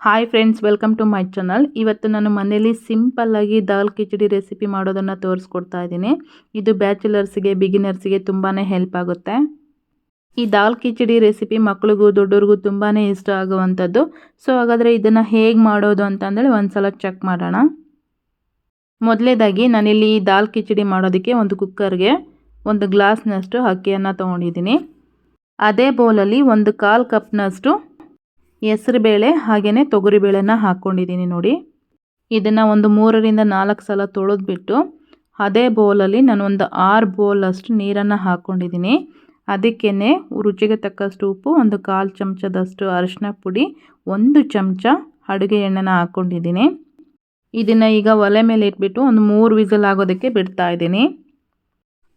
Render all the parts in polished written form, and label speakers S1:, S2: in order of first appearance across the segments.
S1: Hi friends, welcome to my channel. ಇವತ್ತು ನಾನು ಮನೆಯಲ್ಲಿ ಸಿಂಪಲ್ಲಾಗಿ ದಾಲ್ ಕಿಚಡಿ ರೆಸಿಪಿ ಮಾಡೋದನ್ನು ತೋರಿಸ್ಕೊಡ್ತಾ ಇದ್ದೀನಿ. ಇದು ಬ್ಯಾಚುಲರ್ಸ್ಗೆ, ಬಿಗಿನರ್ಸ್ಗೆ ತುಂಬಾ ಹೆಲ್ಪ್ ಆಗುತ್ತೆ. ಈ ದಾಲ್ ಕಿಚಡಿ ರೆಸಿಪಿ ಮಕ್ಕಳಿಗೂ ದೊಡ್ಡವ್ರಿಗೂ ತುಂಬಾ ಇಷ್ಟ ಆಗುವಂಥದ್ದು. ಸೊ ಹಾಗಾದರೆ ಇದನ್ನು ಹೇಗೆ ಮಾಡೋದು ಅಂತಂದೇಳಿ ಒಂದ್ಸಲ ಚೆಕ್ ಮಾಡೋಣ. ಮೊದಲೇದಾಗಿ ನಾನಿಲ್ಲಿ ಈ ದಾಲ್ ಕಿಚಡಿ ಮಾಡೋದಕ್ಕೆ ಒಂದು ಕುಕ್ಕರ್ಗೆ 1 ಗ್ಲಾಸ್ನಷ್ಟು ಅಕ್ಕಿಯನ್ನು ತೊಗೊಂಡಿದ್ದೀನಿ. ಅದೇ ಬೌಲಲ್ಲಿ 1/4 ಕಪ್ನಷ್ಟು ಹೆಸರುಬೇಳೆ ಹಾಗೆಯೇ ತೊಗರಿಬೇಳೆನ ಹಾಕ್ಕೊಂಡಿದ್ದೀನಿ ನೋಡಿ. ಇದನ್ನು ಒಂದು 3ರಿಂದ 4 ಸಲ ತೊಳೆದ್ಬಿಟ್ಟು ಅದೇ ಬೌಲಲ್ಲಿ ನಾನು ಒಂದು 6 ಬೌಲಷ್ಟು ನೀರನ್ನು ಹಾಕ್ಕೊಂಡಿದ್ದೀನಿ. ಅದಕ್ಕೇ ರುಚಿಗೆ ತಕ್ಕಷ್ಟು ಉಪ್ಪು, 1/4 ಚಮಚದಷ್ಟು ಅರಿಶಿನ ಪುಡಿ, 1 ಚಮಚ ಅಡುಗೆ ಎಣ್ಣೆನ ಹಾಕ್ಕೊಂಡಿದ್ದೀನಿ. ಇದನ್ನು ಈಗ ಒಲೆ ಮೇಲೆ ಇಟ್ಬಿಟ್ಟು ಒಂದು 3 ವಿಸಿಲ್ ಆಗೋದಕ್ಕೆ ಬಿಡ್ತಾ ಇದ್ದೀನಿ.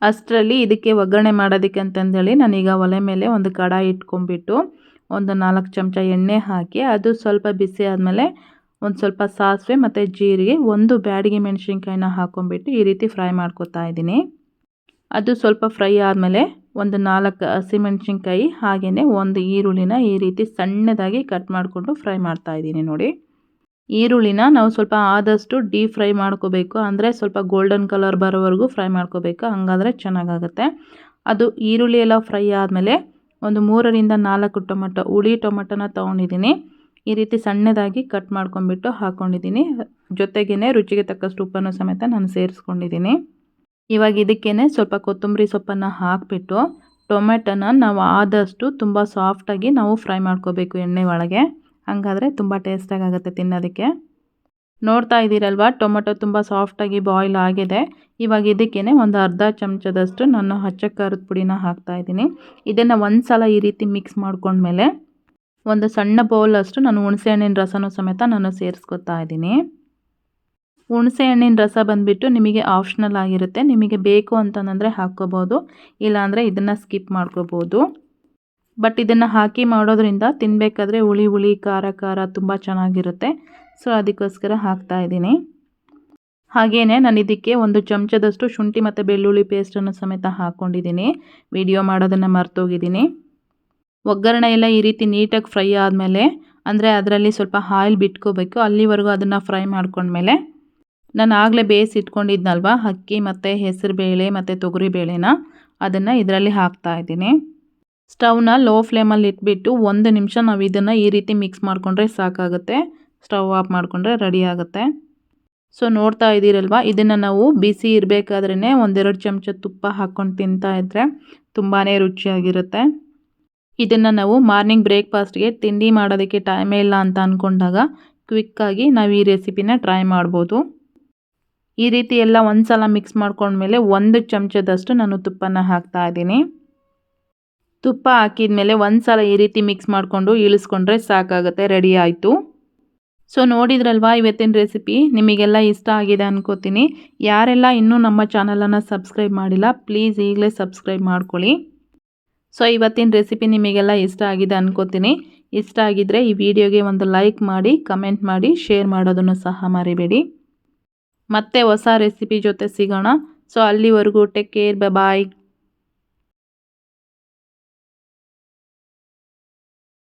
S1: ಅಷ್ಟರಲ್ಲಿ ಇದಕ್ಕೆ ಒಗ್ಗರಣೆ ಮಾಡೋದಕ್ಕೆ ಅಂತಂದೇಳಿ ನಾನೀಗ ಒಲೆ ಮೇಲೆ ಒಂದು ಕಡಾಯಿ ಇಟ್ಕೊಂಡ್ಬಿಟ್ಟು ಒಂದು 4 ಚಮಚ ಎಣ್ಣೆ ಹಾಕಿ ಅದು ಸ್ವಲ್ಪ ಬಿಸಿ ಆದಮೇಲೆ ಒಂದು ಸ್ವಲ್ಪ ಸಾಸಿವೆ ಮತ್ತು ಜೀರಿಗೆ, 1 ಬ್ಯಾಡಗಿ ಮೆಣಸಿನ್ಕಾಯಿನ ಹಾಕ್ಕೊಂಡ್ಬಿಟ್ಟು ಈ ರೀತಿ ಫ್ರೈ ಮಾಡ್ಕೊತಾ ಇದ್ದೀನಿ. ಅದು ಸ್ವಲ್ಪ ಫ್ರೈ ಆದಮೇಲೆ ಒಂದು 4 ಹಸಿಮೆಣಸಿನ್ಕಾಯಿ ಹಾಗೆಯೇ 1 ಈರುಳ್ಳಿನ ಈ ರೀತಿ ಸಣ್ಣದಾಗಿ ಕಟ್ ಮಾಡಿಕೊಂಡು ಫ್ರೈ ಮಾಡ್ತಾ ಇದ್ದೀನಿ ನೋಡಿ. ಈರುಳ್ಳಿನ ನಾವು ಸ್ವಲ್ಪ ಆದಷ್ಟು ಡೀಪ್ ಫ್ರೈ ಮಾಡ್ಕೋಬೇಕು, ಅಂದರೆ ಸ್ವಲ್ಪ ಗೋಲ್ಡನ್ ಕಲರ್ ಬರೋವರೆಗೂ ಫ್ರೈ ಮಾಡ್ಕೋಬೇಕು, ಹಂಗಾದರೆ ಚೆನ್ನಾಗಾಗುತ್ತೆ. ಅದು ಈರುಳ್ಳಿ ಎಲ್ಲ ಫ್ರೈ ಆದಮೇಲೆ ಒಂದು 3ರಿಂದ 4 ಹುಳಿ ಟೊಮೆಟೊನ ತೊಗೊಂಡಿದ್ದೀನಿ. ಈ ರೀತಿ ಸಣ್ಣದಾಗಿ ಕಟ್ ಮಾಡ್ಕೊಂಡ್ಬಿಟ್ಟು ಹಾಕ್ಕೊಂಡಿದ್ದೀನಿ. ಜೊತೆಗೇ ರುಚಿಗೆ ತಕ್ಕಷ್ಟು ಉಪ್ಪನ್ನು ಸಮೇತ ನಾನು ಸೇರಿಸ್ಕೊಂಡಿದ್ದೀನಿ. ಇವಾಗ ಇದಕ್ಕೇ ಸ್ವಲ್ಪ ಕೊತ್ತಂಬರಿ ಸೊಪ್ಪನ್ನು ಹಾಕಿಬಿಟ್ಟು ಟೊಮೆಟೊನ ನಾವು ಆದಷ್ಟು ತುಂಬ ಸಾಫ್ಟಾಗಿ ನಾವು ಫ್ರೈ ಮಾಡ್ಕೋಬೇಕು ಎಣ್ಣೆ ಒಳಗೆ, ಹಾಗಾದರೆ ತುಂಬ ಟೇಸ್ಟಾಗಿ ಆಗುತ್ತೆ ತಿನ್ನೋದಕ್ಕೆ. ನೋಡ್ತಾ ಇದ್ದೀರಲ್ವ, ಟೊಮೆಟೊ ತುಂಬ ಸಾಫ್ಟಾಗಿ ಬಾಯ್ಲ್ ಆಗಿದೆ. ಇವಾಗ ಇದಕ್ಕೇ ಒಂದು ಅರ್ಧ ಚಮಚದಷ್ಟು ನಾನು ಹಚ್ಚ ಖಾರದ ಪುಡಿನ ಹಾಕ್ತಾಯಿದ್ದೀನಿ. ಇದನ್ನು ಒಂದು ಸಲ ಈ ರೀತಿ ಮಿಕ್ಸ್ ಮಾಡ್ಕೊಂಡ್ಮೇಲೆ ಒಂದು ಸಣ್ಣ ಬೌಲಷ್ಟು ನಾನು ಹುಣಸೆ ಹಣ್ಣಿನ ರಸನೂ ಸಮೇತ ನಾನು ಸೇರಿಸ್ಕೊತಾ ಇದ್ದೀನಿ. ಹುಣಸೆ ಹಣ್ಣಿನ ರಸ ಬಂದುಬಿಟ್ಟು ನಿಮಗೆ ಆಪ್ಷನಲ್ ಆಗಿರುತ್ತೆ, ನಿಮಗೆ ಬೇಕು ಅಂತಂದರೆ ಹಾಕ್ಕೋಬೋದು, ಇಲ್ಲಾಂದರೆ ಇದನ್ನು ಸ್ಕಿಪ್ ಮಾಡ್ಕೋಬೋದು. ಬಟ್ ಇದನ್ನು ಹಾಕಿ ಮಾಡೋದ್ರಿಂದ ತಿನ್ನಬೇಕಾದ್ರೆ ಹುಳಿ ಹುಳಿ ಖಾರ ಖಾರ ತುಂಬ ಚೆನ್ನಾಗಿರುತ್ತೆ. ಸೊ ಅದಕ್ಕೋಸ್ಕರ ಹಾಕ್ತಾಯಿದ್ದೀನಿ. ಹಾಗೆಯೇ ನಾನು ಇದಕ್ಕೆ 1 ಚಮಚದಷ್ಟು ಶುಂಠಿ ಮತ್ತು ಬೆಳ್ಳುಳ್ಳಿ ಪೇಸ್ಟನ್ನು ಸಮೇತ ಹಾಕ್ಕೊಂಡಿದ್ದೀನಿ. ವಿಡಿಯೋ ಮಾಡೋದನ್ನು ಮರ್ತೋಗಿದ್ದೀನಿ. ಒಗ್ಗರಣೆ ಎಲ್ಲ ಈ ರೀತಿ ನೀಟಾಗಿ ಫ್ರೈ ಆದಮೇಲೆ, ಅಂದರೆ ಅದರಲ್ಲಿ ಸ್ವಲ್ಪ ಆಯಿಲ್ ಬಿಟ್ಕೋಬೇಕು, ಅಲ್ಲಿವರೆಗೂ ಅದನ್ನು ಫ್ರೈ ಮಾಡ್ಕೊಂಡ್ಮೇಲೆ ನಾನು ಆಗಲೇ ಬೇಯಿಸಿ ಇಟ್ಕೊಂಡಿದ್ನಲ್ವ ಅಕ್ಕಿ ಮತ್ತು ಹೆಸರುಬೇಳೆ ಮತ್ತು ತೊಗರಿಬೇಳೆನ, ಅದನ್ನು ಇದರಲ್ಲಿ ಹಾಕ್ತಾಯಿದ್ದೀನಿ. ಸ್ಟವ್ನ ಲೋ ಫ್ಲೇಮಲ್ಲಿ ಇಟ್ಬಿಟ್ಟು 1 ನಿಮಿಷ ನಾವು ಇದನ್ನು ಈ ರೀತಿ ಮಿಕ್ಸ್ ಮಾಡಿಕೊಂಡ್ರೆ ಸಾಕಾಗುತ್ತೆ. ಸ್ಟವ್ ಆಫ್ ಮಾಡಿಕೊಂಡ್ರೆ ರೆಡಿ ಆಗುತ್ತೆ. ಸೊ ನೋಡ್ತಾ ಇದ್ದೀರಲ್ವ, ಇದನ್ನು ನಾವು ಬಿಸಿ ಇರಬೇಕಾದ್ರೇ 1-2 ಚಮಚ ತುಪ್ಪ ಹಾಕ್ಕೊಂಡು ತಿಂತಾ ಇದ್ದರೆ ತುಂಬಾ ರುಚಿಯಾಗಿರುತ್ತೆ. ಇದನ್ನು ನಾವು ಮಾರ್ನಿಂಗ್ ಬ್ರೇಕ್ಫಾಸ್ಟ್ಗೆ ತಿಂಡಿ ಮಾಡೋದಕ್ಕೆ ಟೈಮೇ ಇಲ್ಲ ಅಂತ ಅಂದ್ಕೊಂಡಾಗ ಕ್ವಿಕ್ಕಾಗಿ ನಾವು ಈ ರೆಸಿಪಿನ ಟ್ರೈ ಮಾಡ್ಬೋದು. ಈ ರೀತಿ ಎಲ್ಲ ಒಂದು ಸಲ ಮಿಕ್ಸ್ ಮಾಡ್ಕೊಂಡ್ಮೇಲೆ 1 ಚಮಚದಷ್ಟು ನಾನು ತುಪ್ಪನ ಹಾಕ್ತಾಯಿದ್ದೀನಿ. ತುಪ್ಪ ಹಾಕಿದ ಮೇಲೆ ಒಂದು ಸಲ ಈ ರೀತಿ ಮಿಕ್ಸ್ ಮಾಡಿಕೊಂಡು ಇಳಿಸ್ಕೊಂಡ್ರೆ ಸಾಕಾಗುತ್ತೆ, ರೆಡಿ ಆಯಿತು. ಸೊ ನೋಡಿದ್ರಲ್ವಾ, ಇವತ್ತಿನ ರೆಸಿಪಿ ನಿಮಗೆಲ್ಲ ಇಷ್ಟ ಆಗಿದೆ ಅನ್ಕೋತೀನಿ. ಯಾರೆಲ್ಲ ಇನ್ನೂ ನಮ್ಮ ಚಾನಲನ್ನು ಸಬ್ಸ್ಕ್ರೈಬ್ ಮಾಡಿಲ್ಲ, ಪ್ಲೀಸ್ ಈಗಲೇ ಸಬ್ಸ್ಕ್ರೈಬ್ ಮಾಡ್ಕೊಳ್ಳಿ. ಸೊ ಇವತ್ತಿನ ರೆಸಿಪಿ ನಿಮಗೆಲ್ಲ ಇಷ್ಟ ಆಗಿದೆ ಅನ್ಕೋತೀನಿ. ಇಷ್ಟ ಆಗಿದ್ದರೆ ಈ ವಿಡಿಯೋಗೆ ಒಂದು ಲೈಕ್ ಮಾಡಿ, ಕಮೆಂಟ್ ಮಾಡಿ, ಶೇರ್ ಮಾಡೋದನ್ನು ಸಹ ಮರಿಬೇಡಿ. ಮತ್ತೆ ಹೊಸ ರೆಸಿಪಿ ಜೊತೆ ಸಿಗೋಣ. ಸೊ ಅಲ್ಲಿವರೆಗೂ ಟೇಕ್ ಕೇರ್, ಬಾಯ್.